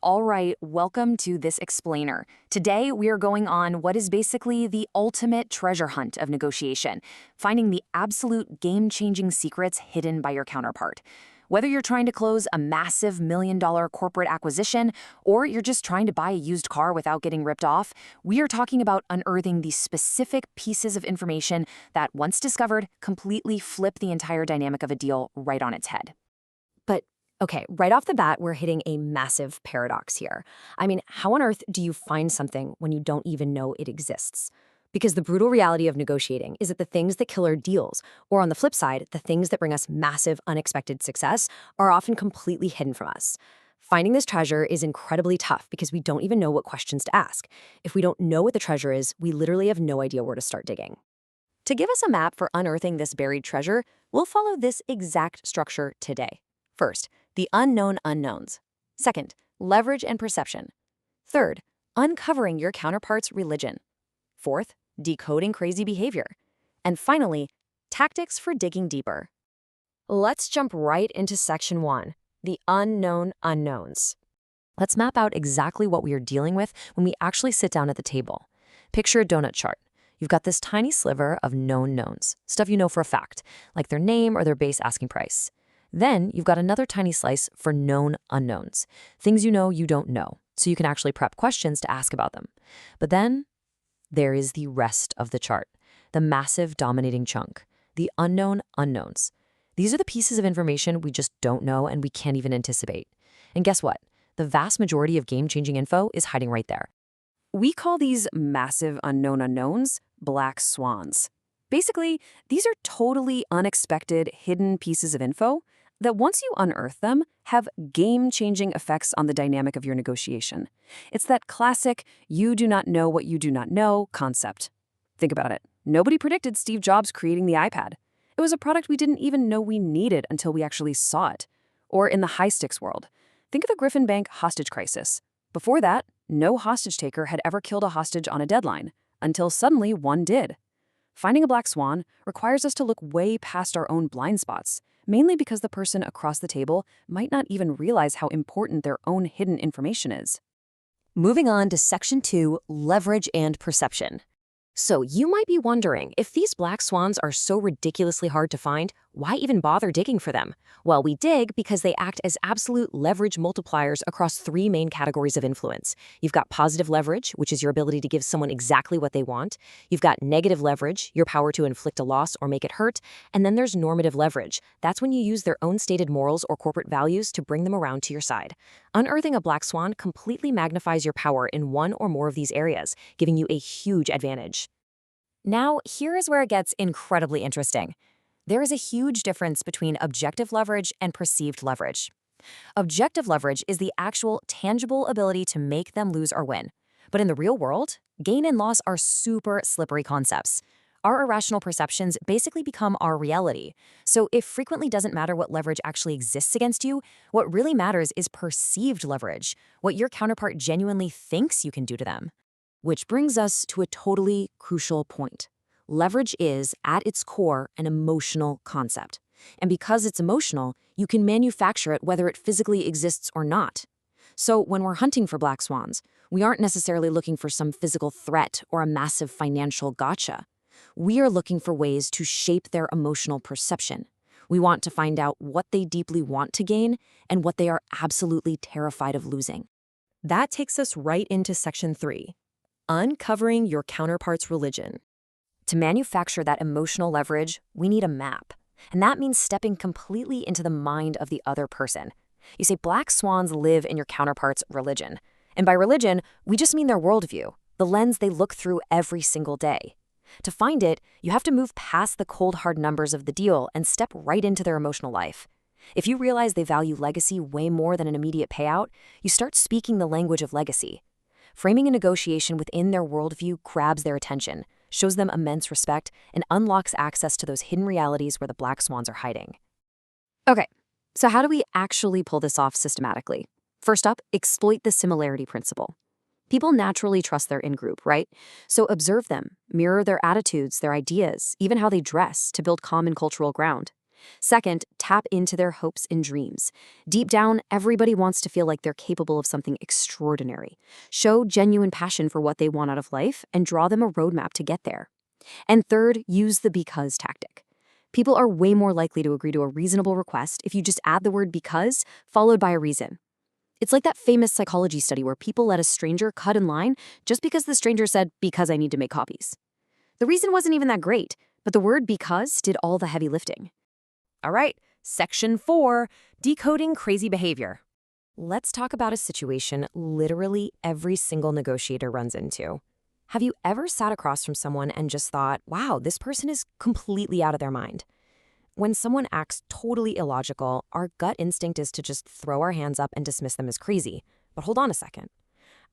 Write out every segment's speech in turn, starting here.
All right, welcome to this explainer. Today, we are going on what is basically the ultimate treasure hunt of negotiation, finding the absolute game-changing secrets hidden by your counterpart. Whether you're trying to close a massive million-dollar corporate acquisition or you're just trying to buy a used car without getting ripped off, we are talking about unearthing these specific pieces of information that, once discovered, completely flip the entire dynamic of a deal right on its head. But okay, right off the bat, we're hitting a massive paradox here. I mean, how on earth do you find something when you don't even know it exists? Because the brutal reality of negotiating is that the things that kill our deals, or on the flip side, the things that bring us massive, unexpected success, are often completely hidden from us. Finding this treasure is incredibly tough because we don't even know what questions to ask. If we don't know what the treasure is, we literally have no idea where to start digging. To give us a map for unearthing this buried treasure, we'll follow this exact structure today. First, the unknown unknowns. Second, leverage and perception. Third, uncovering your counterpart's religion. Fourth, decoding crazy behavior. And finally, tactics for digging deeper. Let's jump right into section 1, the unknown unknowns. Let's map out exactly what we are dealing with when we actually sit down at the table. Picture a donut chart. You've got this tiny sliver of known knowns, stuff you know for a fact, like their name or their base asking price. Then you've got another tiny slice for known unknowns, things you don't know, so you can actually prep questions to ask about them. But then there is the rest of the chart, the massive dominating chunk, the unknown unknowns. These are the pieces of information we just don't know and we can't even anticipate. And guess what? The vast majority of game-changing info is hiding right there. We call these massive unknown unknowns black swans. Basically, these are totally unexpected, hidden pieces of info that once you unearth them, have game-changing effects on the dynamic of your negotiation. It's that classic, you do not know what you do not know concept. Think about it. Nobody predicted Steve Jobs creating the iPad. It was a product we didn't even know we needed until we actually saw it. Or in the high-stakes world, think of the Griffin Bank hostage crisis. Before that, no hostage taker had ever killed a hostage on a deadline, until suddenly one did. Finding a black swan requires us to look way past our own blind spots, mainly because the person across the table might not even realize how important their own hidden information is. Moving on to section 2, leverage and perception. So you might be wondering, if these black swans are so ridiculously hard to find, why even bother digging for them? Well, we dig because they act as absolute leverage multipliers across 3 main categories of influence. You've got positive leverage, which is your ability to give someone exactly what they want. You've got negative leverage, your power to inflict a loss or make it hurt. And then there's normative leverage. That's when you use their own stated morals or corporate values to bring them around to your side. Unearthing a black swan completely magnifies your power in one or more of these areas, giving you a huge advantage. Now, here is where it gets incredibly interesting. There is a huge difference between objective leverage and perceived leverage. Objective leverage is the actual, tangible ability to make them lose or win. But in the real world, gain and loss are super slippery concepts. Our irrational perceptions basically become our reality. So it frequently doesn't matter what leverage actually exists against you. What really matters is perceived leverage, what your counterpart genuinely thinks you can do to them. Which brings us to a totally crucial point. Leverage is, at its core, an emotional concept. And because it's emotional, you can manufacture it whether it physically exists or not. So when we're hunting for black swans, we aren't necessarily looking for some physical threat or a massive financial gotcha. We are looking for ways to shape their emotional perception. We want to find out what they deeply want to gain and what they are absolutely terrified of losing. That takes us right into section 3. Uncovering your counterpart's religion. To manufacture that emotional leverage, we need a map. And that means stepping completely into the mind of the other person. You say black swans live in your counterpart's religion. And by religion, we just mean their worldview, the lens they look through every single day. To find it, you have to move past the cold hard numbers of the deal and step right into their emotional life. If you realize they value legacy way more than an immediate payout, you start speaking the language of legacy. Framing a negotiation within their worldview grabs their attention, shows them immense respect, and unlocks access to those hidden realities where the black swans are hiding. Okay, so how do we actually pull this off systematically? First up, exploit the similarity principle. People naturally trust their in-group, right? So observe them, mirror their attitudes, their ideas, even how they dress to build common cultural ground. Second, tap into their hopes and dreams. Deep down, everybody wants to feel like they're capable of something extraordinary. Show genuine passion for what they want out of life and draw them a roadmap to get there. And third, use the because tactic. People are way more likely to agree to a reasonable request if you just add the word because followed by a reason. It's like that famous psychology study where people let a stranger cut in line just because the stranger said, because I need to make copies. The reason wasn't even that great, but the word because did all the heavy lifting. All right, Section 4, decoding crazy behavior. Let's talk about a situation literally every single negotiator runs into. Have you ever sat across from someone and just thought, wow, this person is completely out of their mind? When someone acts totally illogical, our gut instinct is to just throw our hands up and dismiss them as crazy. But hold on a second.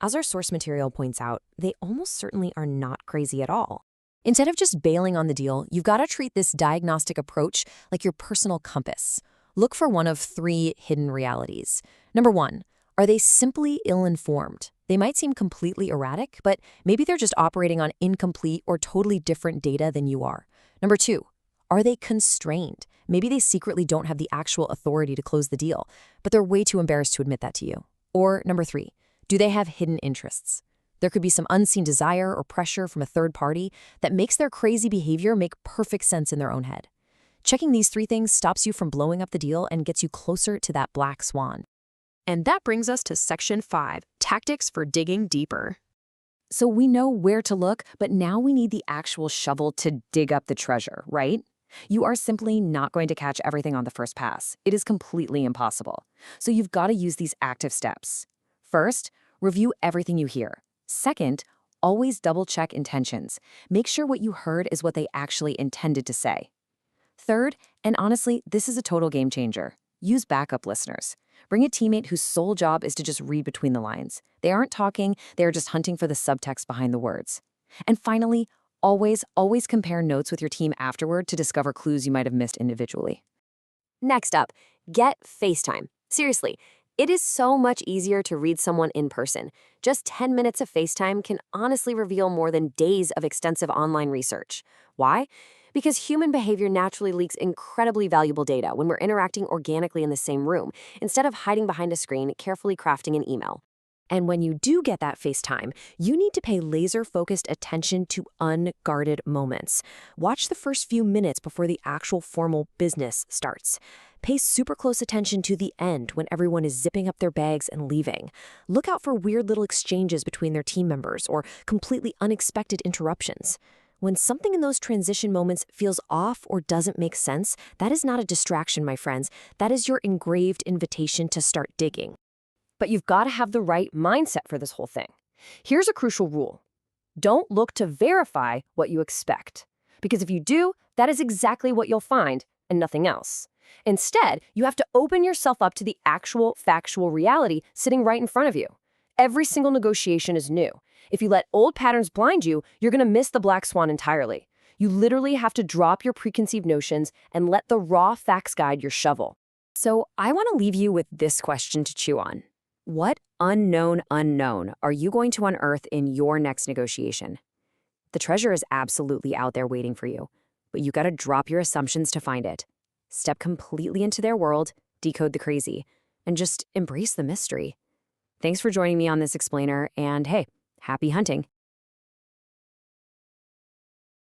As our source material points out, they almost certainly are not crazy at all. Instead of just bailing on the deal, you've got to treat this diagnostic approach like your personal compass. Look for one of 3 hidden realities. Number 1, are they simply ill-informed? They might seem completely erratic, but maybe they're just operating on incomplete or totally different data than you are. Number 2, are they constrained? Maybe they secretly don't have the actual authority to close the deal, but they're way too embarrassed to admit that to you. Or number 3, do they have hidden interests? There could be some unseen desire or pressure from a third party that makes their crazy behavior make perfect sense in their own head. Checking these 3 things stops you from blowing up the deal and gets you closer to that black swan. And that brings us to Section 5, tactics for digging deeper. So we know where to look, but now we need the actual shovel to dig up the treasure, right? You are simply not going to catch everything on the first pass. It is completely impossible. So you've got to use these active steps. First, review everything you hear. Second, always double-check intentions. Make sure what you heard is what they actually intended to say. Third, and honestly, this is a total game changer, use backup listeners. Bring a teammate whose sole job is to just read between the lines. They aren't talking, they are just hunting for the subtext behind the words. And finally, always compare notes with your team afterward to discover clues you might have missed individually. Next up, get FaceTime. Seriously, it is so much easier to read someone in person. Just 10 minutes of FaceTime can honestly reveal more than days of extensive online research. Why? Because human behavior naturally leaks incredibly valuable data when we're interacting organically in the same room, instead of hiding behind a screen, carefully crafting an email. And when you do get that FaceTime, you need to pay laser-focused attention to unguarded moments. Watch the first few minutes before the actual formal business starts. Pay super close attention to the end when everyone is zipping up their bags and leaving. Look out for weird little exchanges between their team members or completely unexpected interruptions. When something in those transition moments feels off or doesn't make sense, that is not a distraction, my friends. That is your engraved invitation to start digging. But you've got to have the right mindset for this whole thing. Here's a crucial rule. Don't look to verify what you expect. Because if you do, that is exactly what you'll find and nothing else. Instead, you have to open yourself up to the actual factual reality sitting right in front of you. Every single negotiation is new. If you let old patterns blind you, you're going to miss the black swan entirely. You literally have to drop your preconceived notions and let the raw facts guide your shovel. So I want to leave you with this question to chew on. What unknown are you going to unearth in your next negotiation? The treasure is absolutely out there waiting for you, but you got to drop your assumptions to find it. Step completely into their world, decode the crazy, and just embrace the mystery. Thanks for joining me on this explainer, and hey, happy hunting.